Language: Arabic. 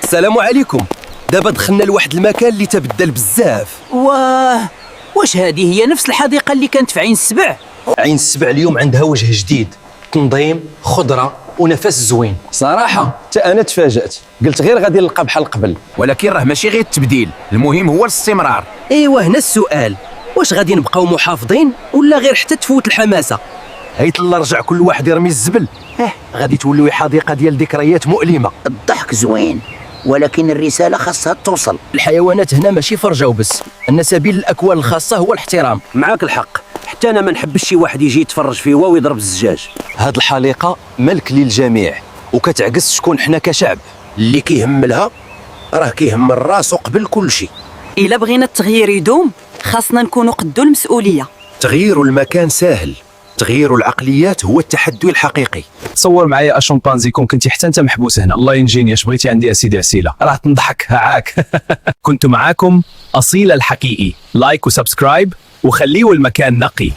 السلام عليكم. دابا دخلنا لواحد المكان اللي تبدل بزاف. واه، واش هذه هي نفس الحديقة اللي كانت في عين السبع؟ عين السبع اليوم عندها وجه جديد، تنظيم، خضرة ونفس زوين. صراحة حتى أنا تفاجأت، قلت غير غادي نلقى بحال قبل. ولكن راه ماشي غير التبديل، المهم هو الاستمرار. ايوا هنا السؤال، واش غادي نبقاو محافظين ولا غير حتى تفوت الحماسة؟ هيت الله رجع كل واحد يرمي الزبل، غادي تولوا حديقة ديال ذكريات مؤلمة. الضحك زوين، ولكن الرسالة خاصها توصل. الحيوانات هنا ماشي فرجة وبس، أن سبيل الأكوان الخاصة هو الاحترام. معاك الحق، حتى انا ما نحبش شي واحد يجي يتفرج فيا ويضرب الزجاج. هاد الحليقة ملك للجميع، وكتعكس شكون حنا كشعب. اللي كيهم لها راه كيهم راسو قبل كل شيء. إلا بغينا التغيير يدوم خاصنا نكونوا قدو المسؤولية. تغيير المكان ساهل، تغيير العقليات هو التحدي الحقيقي. تصور معايا اشومبانزي كون كنتي حتى انت محبوس هنا. الله ينجيني، اش بغيتي عندي اسيدي عسيله، راه تنضحك هاعاك. كنت معاكم أصيل الحقيقي. لايك وسبسكرايب وخليوا المكان نقي.